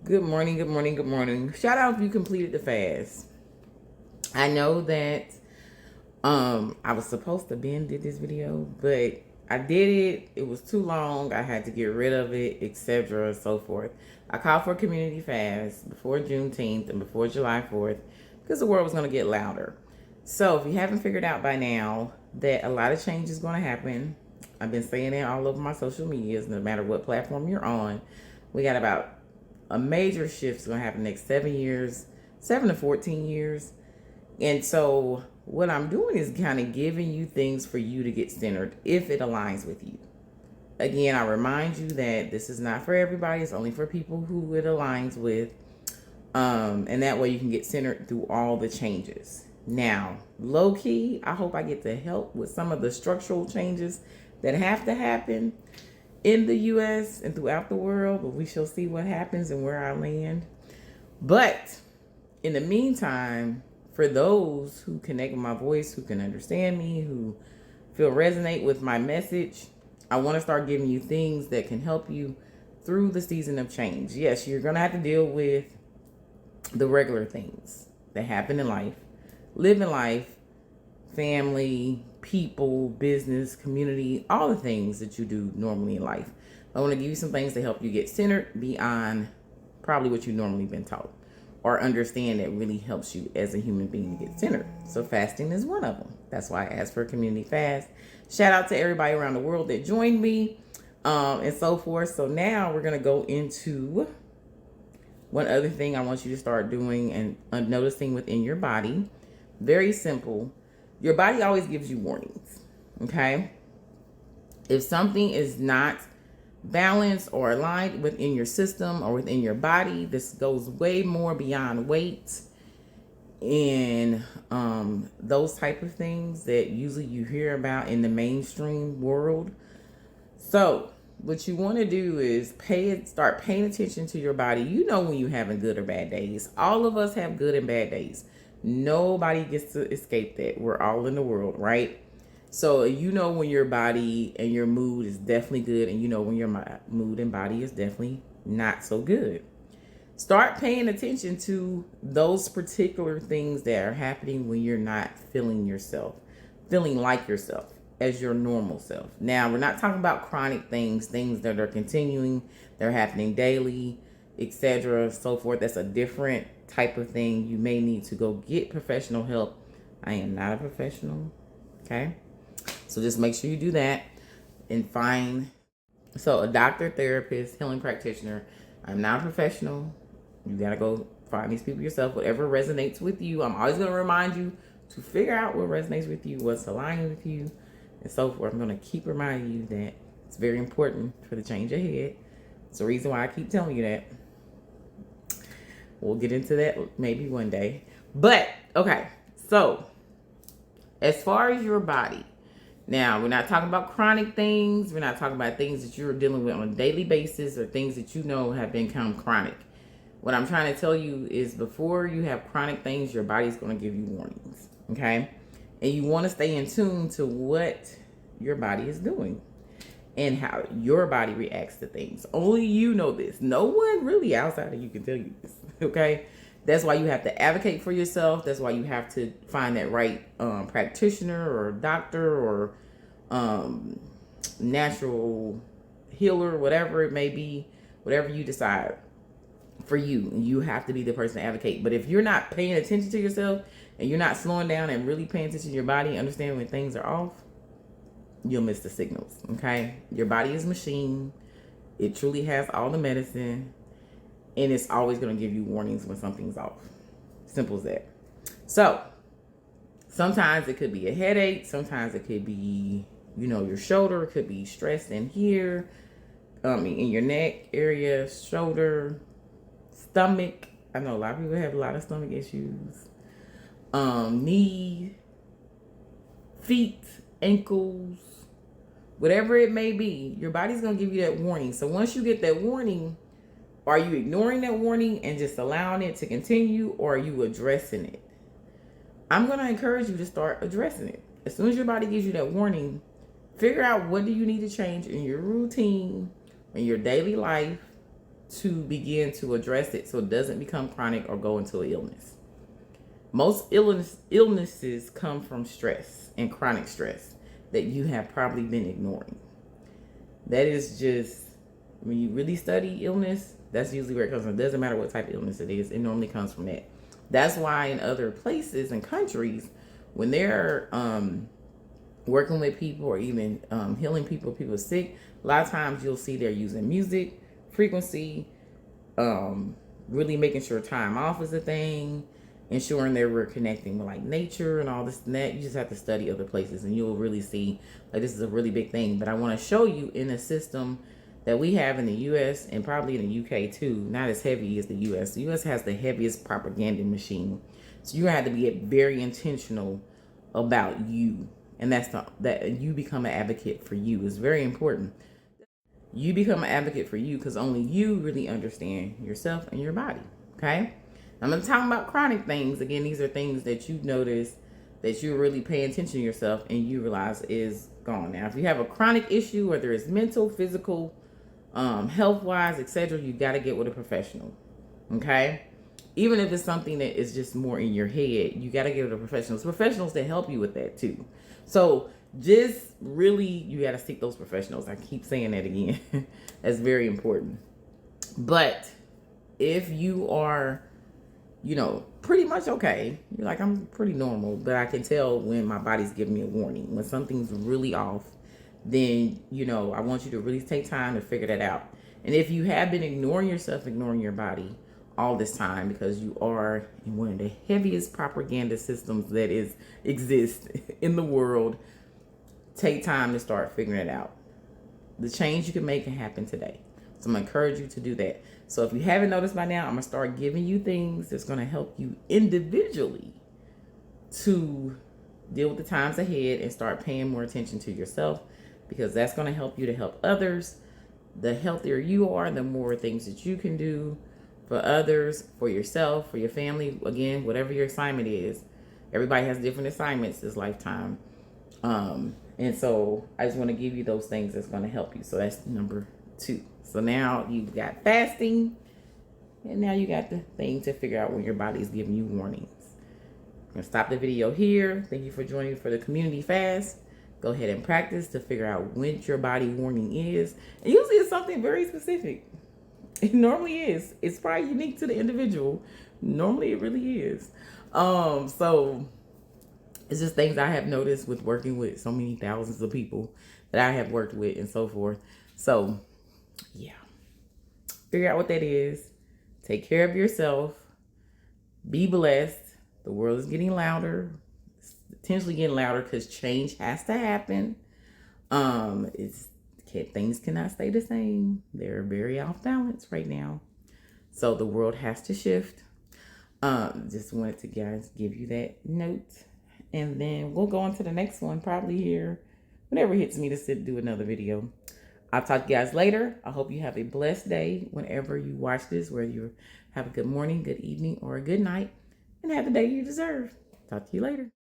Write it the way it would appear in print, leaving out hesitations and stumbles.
Good morning, good morning, good morning. Shout out if you completed the fast. I know that I was supposed to been did this video, but I did it. It was too long. I had to get rid of it, etc. and so forth. I called for a community fast before Juneteenth and before July 4th because the world was going to get louder. So if you haven't figured out by now that a lot of change is going to happen, I've been saying it all over my social medias, no matter what platform you're on. We got about a major shift is going to happen next 7 years, 7 to 14 years. And so what I'm doing is kind of giving you things for you to get centered if it aligns with you. Again, I remind you that this is not for everybody. It's only for people who it aligns with. And that way you can get centered through all the changes. Now, low key, I hope I get to help with some of the structural changes that have to happen in the US and throughout the world, but we shall see what happens and where I land. But in the meantime, for those who connect with my voice, who can understand me, who feel resonate with my message, I want to start giving you things that can help you through the season of change. Yes, you're going to have to deal with the regular things that happen in life, live in life, family, people, business, community, all the things that you do normally in life. I want to give you some things to help you get centered beyond probably what you've normally been taught or understand that really helps you as a human being to get centered. So fasting is one of them. That's why I asked for a community fast. Shout out to everybody around the world that joined me and so forth. So now we're going to go into one other thing I want you to start doing and noticing within your body. Very simple. Your body always gives you warnings, okay? If something is not balanced or aligned within your system or within your body, this goes way more beyond weight and those type of things that usually you hear about in the mainstream world. So what you want to do is start paying attention to your body. You know when you're having good or bad days. All of us have good and bad days. Nobody gets to escape that. We're all in the world, right? So you know when your body and your mood is definitely good, and you know when your mood and body is definitely not so good. Start paying attention to those particular things that are happening when you're not feeling like yourself as your normal self. Now, we're not talking about chronic things that are continuing, they're happening daily, etc., so forth. That's a different type of thing. You may need to go get professional help. I am not a professional, okay? So just make sure you do that and find a doctor, therapist, healing practitioner. I'm not a professional. You gotta go find these people yourself. Whatever resonates with you. I'm always gonna remind you to figure out what resonates with you, what's aligning with you, and so forth. I'm gonna keep reminding you that it's very important for the change ahead. It's the reason why I keep telling you that. We'll get into that maybe one day. But okay, so as far as your body, now we're not talking about chronic things. We're not talking about things that you're dealing with on a daily basis or things that you know have become chronic. What I'm trying to tell you is before you have chronic things, your body's going to give you warnings, okay? And you want to stay in tune to what your body is doing and how your body reacts to things. Only you know this. No one really outside of you can tell you this, okay? That's why you have to advocate for yourself. That's why you have to find that right practitioner or doctor or natural healer, whatever it may be, whatever you decide for you. You have to be the person to advocate. But if you're not paying attention to yourself and you're not slowing down and really paying attention to your body, understanding when things are off, you'll miss the signals, okay? Your body is a machine. It truly has all the medicine, and it's always going to give you warnings when something's off. Simple as that. So sometimes it could be a headache. Sometimes it could be, your shoulder. It could be stress in here, in your neck area, shoulder, stomach. I know a lot of people have a lot of stomach issues. Knee, feet, ankles, whatever it may be, your body's going to give you that warning. So once you get that warning, are you ignoring that warning and just allowing it to continue, or are you addressing it? I'm going to encourage you to start addressing it. As soon as your body gives you that warning, figure out what do you need to change in your routine, in your daily life to begin to address it so it doesn't become chronic or go into an illness. Most illnesses come from stress and chronic stress that you have probably been ignoring. That is just, when you really study illness, that's usually where it comes from. It doesn't matter what type of illness it is, it normally comes from that. That's why in other places and countries, when they're working with people or even healing people sick, a lot of times you'll see they're using music, frequency, really making sure time off is a thing, ensuring that we're connecting with like nature and all this and that. You just have to study other places and you'll really see like this is a really big thing. But I want to show you in a system that we have in the US and probably in the UK too, not as heavy as the US. The US has the heaviest propaganda machine. So you have to be very intentional about you. And that you become an advocate for you is very important. You become an advocate for you because only you really understand yourself and your body. Okay? I'm going to talk about chronic things. Again, these are things that you notice that you're really paying attention to yourself and you realize is gone. Now, if you have a chronic issue, whether it's mental, physical, health-wise, etc., you got to get with a professional. Okay? Even if it's something that is just more in your head, you got to get with a professional. It's professionals that help you with that too. So just really, you got to seek those professionals. I keep saying that again. That's very important. But if you are, pretty much okay, you're like, I'm pretty normal, but I can tell when my body's giving me a warning. When something's really off, then, I want you to really take time to figure that out. And if you have been ignoring yourself, ignoring your body all this time because you are in one of the heaviest propaganda systems that exist in the world, take time to start figuring it out. The change you can make can happen today. So I'm going to encourage you to do that. So if you haven't noticed by now, I'm going to start giving you things that's going to help you individually to deal with the times ahead and start paying more attention to yourself, because that's going to help you to help others. The healthier you are, the more things that you can do for others, for yourself, for your family. Again, whatever your assignment is. Everybody has different assignments this lifetime. And so I just want to give you those things that's going to help you. So that's number 2. So now you've got fasting, and now you got the thing to figure out when your body is giving you warnings. I'm going to stop the video here. Thank you for joining for the community fast. Go ahead and practice to figure out when your body warning is. And usually it's something very specific. It normally is. It's probably unique to the individual. Normally it really is. So it's just things I have noticed with working with so many thousands of people that I have worked with and so forth. So yeah, figure out what that is. Take care of yourself. Be blessed. The world is getting louder. It's potentially getting louder because change has to happen. Things cannot stay the same. They're very off balance right now. So the world has to shift. Just wanted to give you that note. And then we'll go on to the next one probably here whenever it hits me to do another video. I'll talk to you guys later. I hope you have a blessed day whenever you watch this, whether you have a good morning, good evening, or a good night, and have the day you deserve. Talk to you later.